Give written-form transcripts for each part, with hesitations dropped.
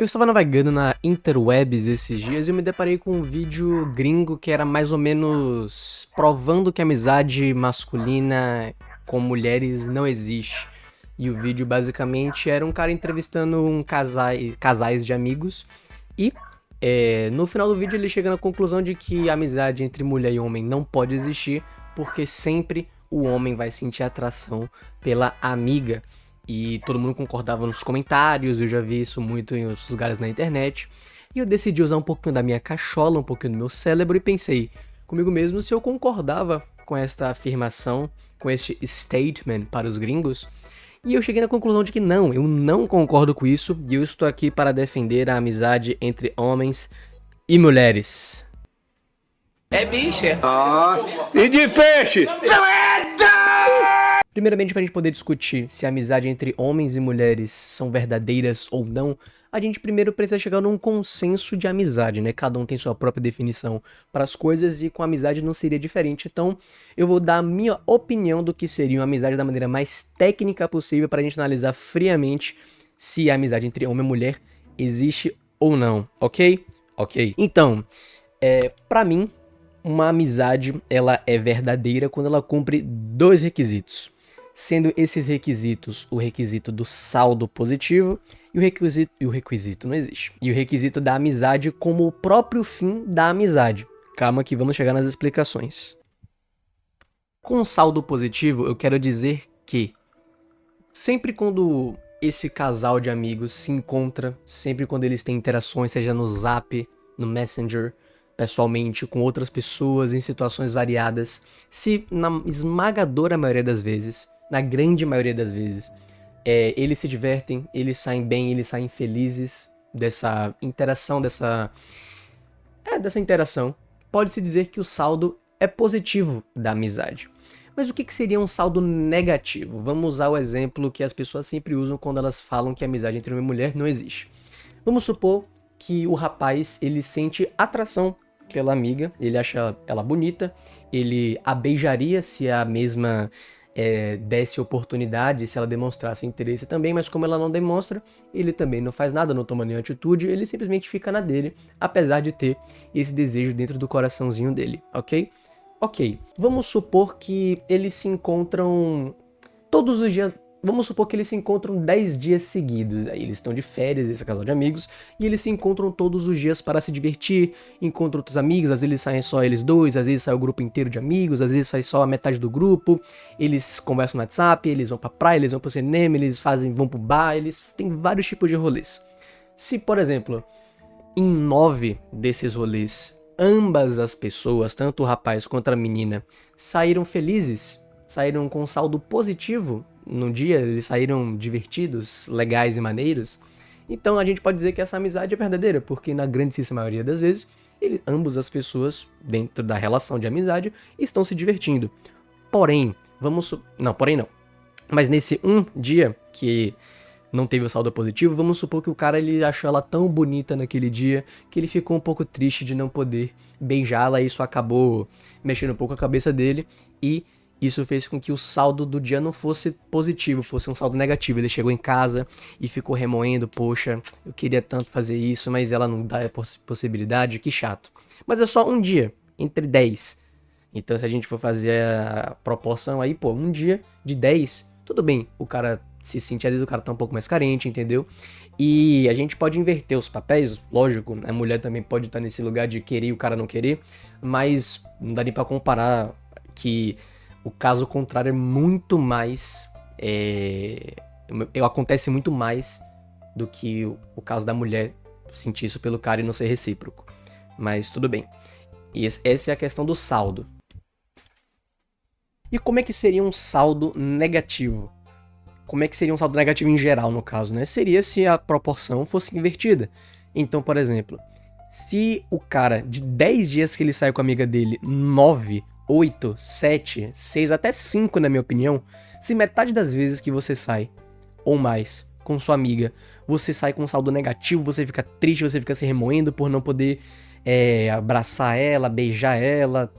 Eu estava navegando na interwebs esses dias e eu me deparei com um vídeo gringo que era mais ou menos provando que a amizade masculina com mulheres não existe. E o vídeo basicamente era um cara entrevistando casais de amigos e no final do vídeo ele chega na conclusão de que a amizade entre mulher e homem não pode existir porque sempre o homem vai sentir atração pela amiga. E todo mundo concordava nos comentários, eu já vi isso muito em outros lugares na internet. E eu decidi usar um pouquinho da minha cachola, um pouquinho do meu cérebro e pensei comigo mesmo se eu concordava com esta afirmação, com este statement para os gringos. E eu cheguei na conclusão de que não, eu não concordo com isso e eu estou aqui para defender a amizade entre homens e mulheres. É bicha. E de peixe? Primeiramente, para a gente poder discutir se a amizade entre homens e mulheres são verdadeiras ou não, a gente primeiro precisa chegar num consenso de amizade, né? Cada um tem sua própria definição para as coisas e com a amizade não seria diferente. Então, eu vou dar a minha opinião do que seria uma amizade da maneira mais técnica possível para a gente analisar friamente se a amizade entre homem e mulher existe ou não, ok? Ok. Então, para mim, uma amizade ela é verdadeira quando ela cumpre dois requisitos. Sendo esses requisitos o requisito do saldo positivo e o requisito não existe. E o requisito da amizade como o próprio fim da amizade. Calma que vamos chegar nas explicações. Com saldo positivo, eu quero dizer que sempre quando esse casal de amigos se encontra, sempre quando eles têm interações, seja no Zap, no Messenger, pessoalmente, com outras pessoas, em situações variadas, se na esmagadora maioria das vezes, na grande maioria das vezes, eles se divertem, eles saem bem, eles saem felizes dessa interação, dessa interação, pode-se dizer que o saldo é positivo da amizade. Mas o que seria um saldo negativo? Vamos usar o exemplo que as pessoas sempre usam quando elas falam que a amizade entre homem e mulher não existe. Vamos supor que o rapaz, ele sente atração pela amiga, ele acha ela bonita, ele a beijaria se a mesma desse oportunidade, se ela demonstrasse interesse também, mas como ela não demonstra, ele também não faz nada, não toma nenhuma atitude, ele simplesmente fica na dele, apesar de ter esse desejo dentro do coraçãozinho dele, ok? Ok, vamos supor que eles se encontram todos os dias. Vamos supor que eles se encontram 10 dias seguidos. Aí eles estão de férias, esse casal de amigos, e eles se encontram todos os dias para se divertir, encontram outros amigos, às vezes saem só eles dois, às vezes sai o grupo inteiro de amigos, às vezes sai só a metade do grupo, eles conversam no WhatsApp, eles vão pra praia, eles vão pro cinema, vão pro bar, eles têm vários tipos de rolês. Se, por exemplo, em 9 desses rolês, ambas as pessoas, tanto o rapaz quanto a menina, saíram felizes, saíram com saldo positivo, no dia eles saíram divertidos, legais e maneiros, então a gente pode dizer que essa amizade é verdadeira, porque na grandíssima maioria das vezes, ambas as pessoas, dentro da relação de amizade, estão se divertindo. Porém, porém não. Mas nesse um dia que não teve o saldo positivo, vamos supor que o cara ele achou ela tão bonita naquele dia que ele ficou um pouco triste de não poder beijá-la, e isso acabou mexendo um pouco a cabeça dele e isso fez com que o saldo do dia não fosse positivo, fosse um saldo negativo. Ele chegou em casa e ficou remoendo, poxa, eu queria tanto fazer isso, mas ela não dá a possibilidade, que chato. Mas é só um dia, entre 10. Então se a gente for fazer a proporção aí, pô, um dia de 10, tudo bem, o cara se sente, às vezes o cara tá um pouco mais carente, entendeu? E a gente pode inverter os papéis, lógico, a mulher também pode estar nesse lugar de querer e o cara não querer, mas não dá nem pra comparar que o caso contrário é muito mais. Acontece muito mais do que o caso da mulher sentir isso pelo cara e não ser recíproco. Mas tudo bem. Essa é a questão do saldo. E como é que seria um saldo negativo? Como é que seria um saldo negativo em geral, no caso, né? Seria se a proporção fosse invertida. Então, por exemplo, se o cara, de 10 dias que ele sai com a amiga dele, 9, 8, 7, 6, até 5, na minha opinião, se metade das vezes que você sai, ou mais, com sua amiga, você sai com um saldo negativo, você fica triste, você fica se remoendo por não poder abraçar ela, beijar ela,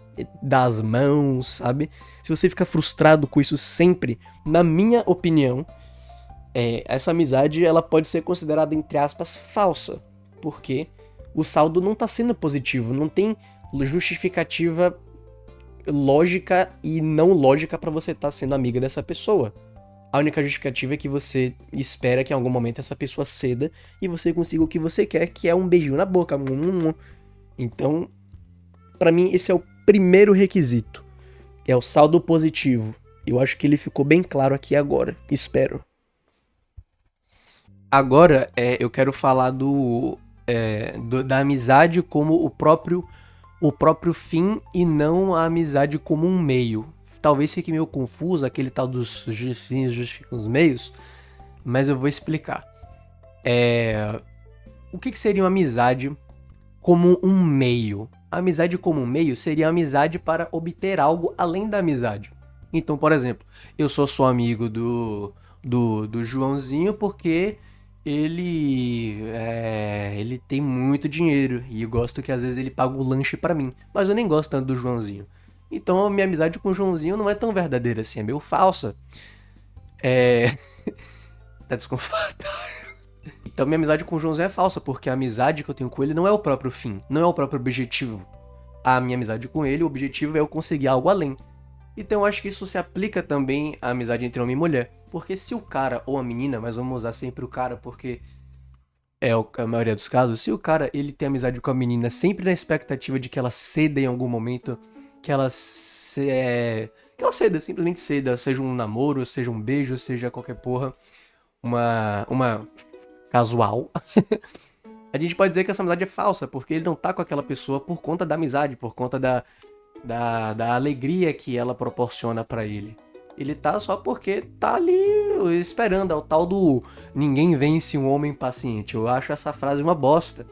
dar as mãos, sabe? Se você fica frustrado com isso sempre, na minha opinião, essa amizade ela pode ser considerada, entre aspas, falsa, porque o saldo não tá sendo positivo, não tem justificativa lógica e não lógica pra você estar sendo amiga dessa pessoa. A única justificativa é que você espera que em algum momento essa pessoa ceda e você consiga o que você quer, que é um beijinho na boca. Então, pra mim, esse é o primeiro requisito. É o saldo positivo. Eu acho que ele ficou bem claro aqui agora. Espero. Agora, eu quero falar da amizade como o próprio fim e não a amizade como um meio. Talvez fique meio confuso aquele tal dos fins justificam os meios, mas eu vou explicar. O que seria uma amizade como um meio? A amizade como um meio seria a amizade para obter algo além da amizade. Então, por exemplo, eu sou amigo do Joãozinho porque ele tem muito dinheiro e eu gosto que às vezes ele paga o lanche pra mim, mas eu nem gosto tanto do Joãozinho. Então a minha amizade com o Joãozinho não é tão verdadeira assim, é meio falsa. Tá desconfortável. Então minha amizade com o Joãozinho é falsa, porque a amizade que eu tenho com ele não é o próprio fim, não é o próprio objetivo. A minha amizade com ele, o objetivo é eu conseguir algo além. Então eu acho que isso se aplica também à amizade entre homem e mulher. Porque se o cara ou a menina, mas vamos usar sempre o cara porque a maioria dos casos, se o cara ele tem amizade com a menina sempre na expectativa de que ela ceda em algum momento, que ela ceda, simplesmente ceda, seja um namoro, seja um beijo, seja qualquer porra, uma casual, a gente pode dizer que essa amizade é falsa, porque ele não tá com aquela pessoa por conta da amizade, por conta da alegria que ela proporciona pra ele. Ele tá só porque tá ali esperando, é o tal do ninguém vence um homem paciente. Eu acho essa frase uma bosta.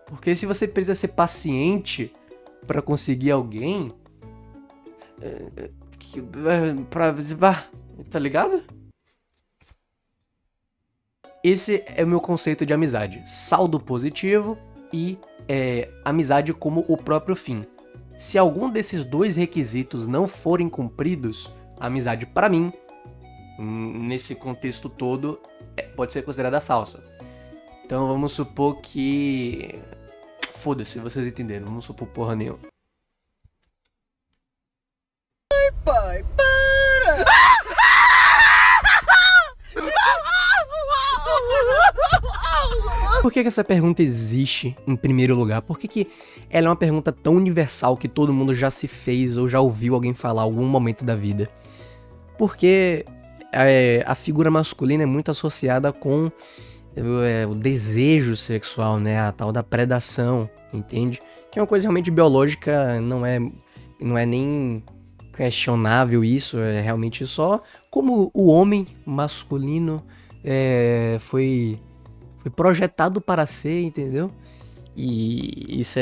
Porque se você precisa ser paciente pra conseguir alguém, tá ligado? Esse é o meu conceito de amizade. Saldo positivo e amizade como o próprio fim. Se algum desses dois requisitos não forem cumpridos, a amizade, pra mim, nesse contexto todo, pode ser considerada falsa. Então vamos supor que... Foda-se, vocês entenderam. Vamos supor porra nenhuma. Pai, para! Por que essa pergunta existe em primeiro lugar? Por que ela é uma pergunta tão universal que todo mundo já se fez ou já ouviu alguém falar em algum momento da vida? Porque a figura masculina é muito associada com o desejo sexual, né? A tal da predação, entende? Que é uma coisa realmente biológica, não é nem questionável isso, é realmente só como o homem masculino foi projetado para ser, entendeu? E isso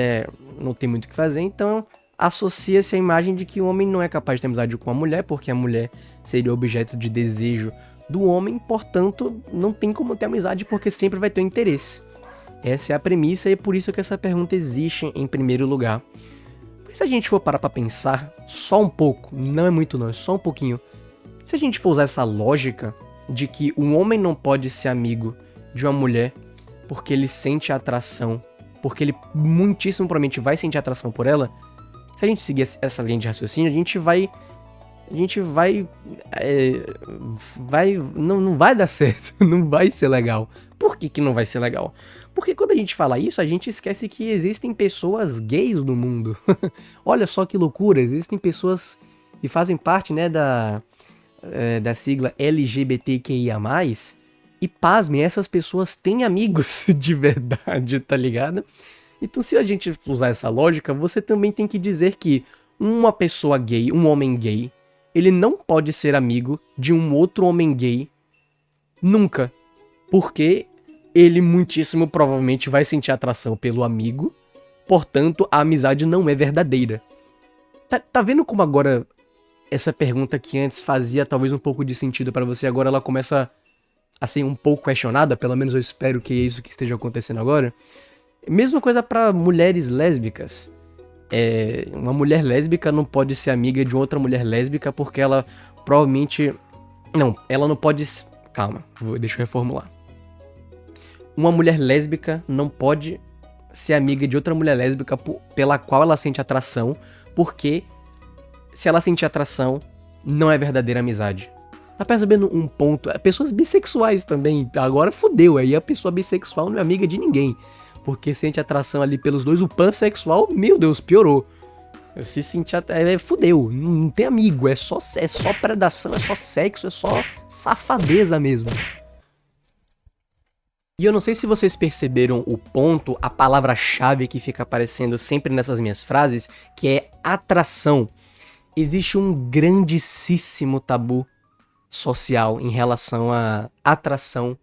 não tem muito o que fazer, então associa-se a imagem de que o homem não é capaz de ter amizade com a mulher, porque a mulher seria objeto de desejo do homem, portanto, não tem como ter amizade, porque sempre vai ter um interesse. Essa é a premissa e é por isso que essa pergunta existe em primeiro lugar. Mas se a gente for parar pra pensar, só um pouco, não é muito não, é só um pouquinho. Se a gente for usar essa lógica de que um homem não pode ser amigo de uma mulher porque ele sente atração, porque ele muitíssimo provavelmente vai sentir atração por ela, se a gente seguir essa linha de raciocínio, não vai dar certo, não vai ser legal. Por que não vai ser legal? Porque quando a gente fala isso, a gente esquece que existem pessoas gays no mundo. Olha só que loucura, existem pessoas que fazem parte, né, da sigla LGBTQIA+, e pasmem, essas pessoas têm amigos de verdade, tá ligado? Então se a gente usar essa lógica, você também tem que dizer que uma pessoa gay, um homem gay, ele não pode ser amigo de um outro homem gay nunca. Porque ele muitíssimo provavelmente vai sentir atração pelo amigo, portanto a amizade não é verdadeira. Tá vendo como agora essa pergunta que antes fazia talvez um pouco de sentido pra você, agora ela começa a ser um pouco questionada, pelo menos eu espero que é isso que esteja acontecendo agora. Mesma coisa pra mulheres lésbicas. Uma mulher lésbica não pode ser amiga de outra mulher lésbica porque ela provavelmente... Não, ela não pode Calma, deixa eu reformular. Uma mulher lésbica não pode ser amiga de outra mulher lésbica pela qual ela sente atração, porque se ela sentir atração, não é verdadeira amizade. Tá percebendo um ponto? Pessoas bissexuais também, agora fudeu, aí a pessoa bissexual não é amiga de ninguém, porque sente atração ali pelos dois, o pansexual, meu Deus, piorou. Se sentir fudeu, não tem amigo, é só predação, é só sexo, é só safadeza mesmo. E eu não sei se vocês perceberam o ponto, a palavra-chave que fica aparecendo sempre nessas minhas frases, que é atração. Existe um grandíssimo tabu social em relação à atração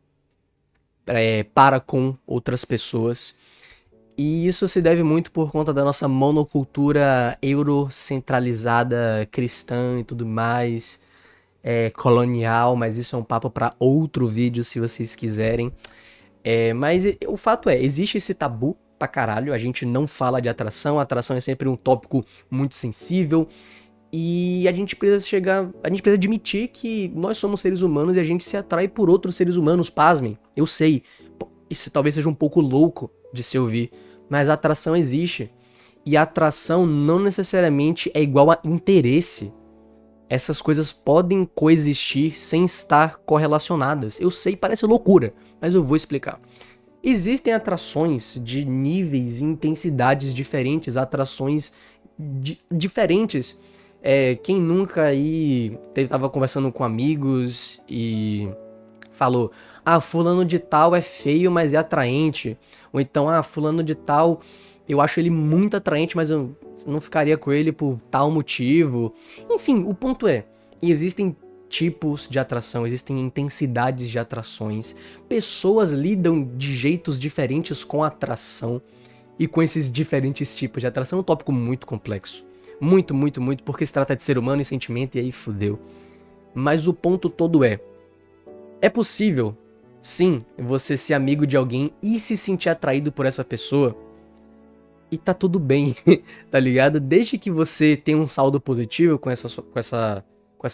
para com outras pessoas. E isso se deve muito por conta da nossa monocultura eurocentralizada, cristã e tudo mais, colonial, mas isso é um papo para outro vídeo se vocês quiserem. Mas o fato existe esse tabu pra caralho, a gente não fala de atração, a atração é sempre um tópico muito sensível, e a gente precisa admitir que nós somos seres humanos e a gente se atrai por outros seres humanos, pasmem, eu sei, isso talvez seja um pouco louco de se ouvir, mas a atração existe, e a atração não necessariamente é igual a interesse. Essas coisas podem coexistir sem estar correlacionadas. Eu sei, parece loucura, mas eu vou explicar. Existem atrações de níveis e intensidades diferentes, atrações diferentes. Quem nunca aí tava conversando com amigos e falou: ah, fulano de tal é feio, mas é atraente. Ou então, ah, fulano de tal, eu acho ele muito atraente, mas eu não ficaria com ele por tal motivo. Enfim, o ponto existem tipos de atração, existem intensidades de atrações. Pessoas lidam de jeitos diferentes com atração e com esses diferentes tipos de atração. É um tópico muito complexo. Muito, muito, muito, porque se trata de ser humano e sentimento, e aí fudeu. Mas o ponto todo é possível, sim, você ser amigo de alguém e se sentir atraído por essa pessoa. E tá tudo bem, tá ligado? Desde que você tenha um saldo positivo com essa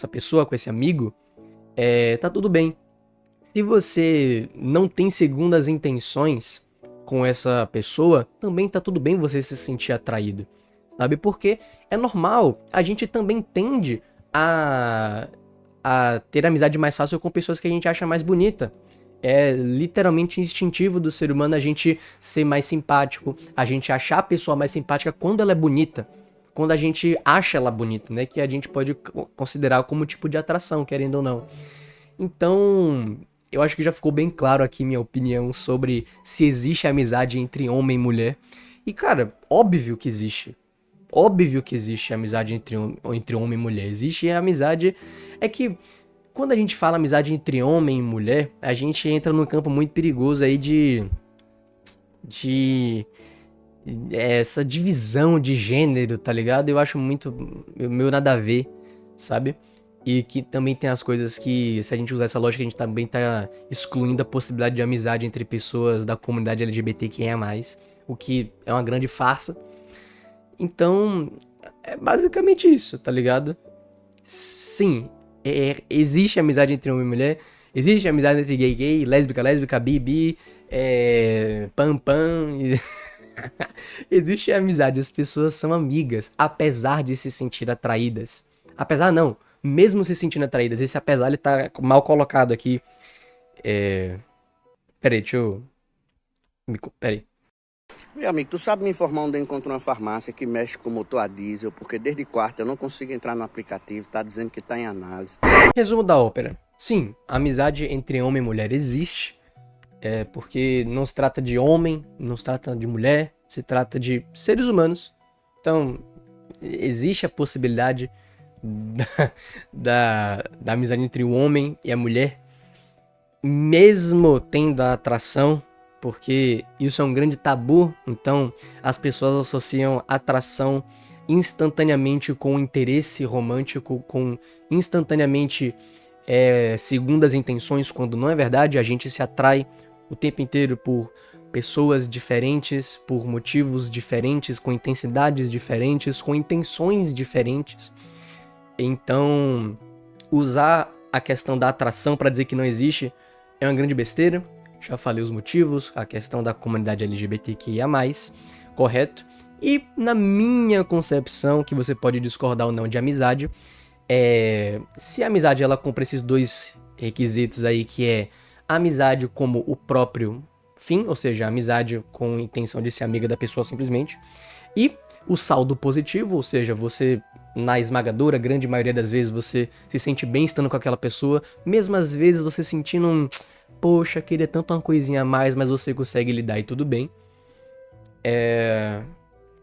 pessoa, com esse amigo, tá tudo bem. Se você não tem segundas intenções com essa pessoa, também tá tudo bem você se sentir atraído, sabe? Porque é normal, a gente também tende a ter amizade mais fácil com pessoas que a gente acha mais bonita. É literalmente instintivo do ser humano a gente ser mais simpático, a gente achar a pessoa mais simpática quando ela é bonita, quando a gente acha ela bonita, né? Que a gente pode considerar como tipo de atração, querendo ou não. Então, eu acho que já ficou bem claro aqui minha opinião sobre se existe amizade entre homem e mulher. E, cara, óbvio que existe. Óbvio que existe amizade entre homem e mulher. Existe amizade... É que... Quando a gente fala amizade entre homem e mulher, a gente entra num campo muito perigoso aí de essa divisão de gênero, tá ligado? Eu acho muito meio nada a ver, sabe? E que também tem as coisas que, se a gente usar essa lógica, a gente também tá excluindo a possibilidade de amizade entre pessoas da comunidade LGBTQIA+, o que é uma grande farsa. Então, é basicamente isso, tá ligado? Sim, existe amizade entre homem e mulher, existe amizade entre gay, lésbica, bi, pan, existe amizade, as pessoas são amigas, apesar de se sentir atraídas. Apesar não, mesmo se sentindo atraídas, esse apesar ele tá mal colocado aqui. Peraí, deixa eu... Peraí. Meu amigo, tu sabe me informar onde eu encontro uma farmácia que mexe com motor a diesel, porque desde quarta eu não consigo entrar no aplicativo, tá dizendo que tá em análise. Resumo da ópera. Sim, a amizade entre homem e mulher existe, porque não se trata de homem, não se trata de mulher, se trata de seres humanos. Então, existe a possibilidade da amizade entre o homem e a mulher, mesmo tendo a atração, porque isso é um grande tabu. Então as pessoas associam atração instantaneamente com interesse romântico, com instantaneamente segundas intenções, quando não é verdade. A gente se atrai o tempo inteiro por pessoas diferentes, por motivos diferentes, com intensidades diferentes, com intenções diferentes. Então usar a questão da atração pra dizer que não existe é uma grande besteira. Já falei os motivos, a questão da comunidade LGBTQIA+, correto? E na minha concepção, que você pode discordar ou não de amizade, se a amizade ela cumpre esses dois requisitos aí, que é a amizade como o próprio fim, ou seja, a amizade com intenção de ser amiga da pessoa simplesmente, e o saldo positivo, ou seja, você, na esmagadora grande maioria das vezes, você se sente bem estando com aquela pessoa, mesmo às vezes você sentindo poxa, queria tanto uma coisinha a mais, mas você consegue lidar e tudo bem.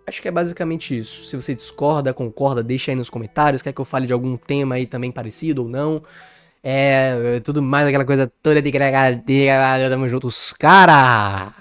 Acho que é basicamente isso. Se você discorda, concorda, deixa aí nos comentários. Quer que eu fale de algum tema aí também parecido ou não? Tudo mais, aquela coisa toda de tamo juntos, cara!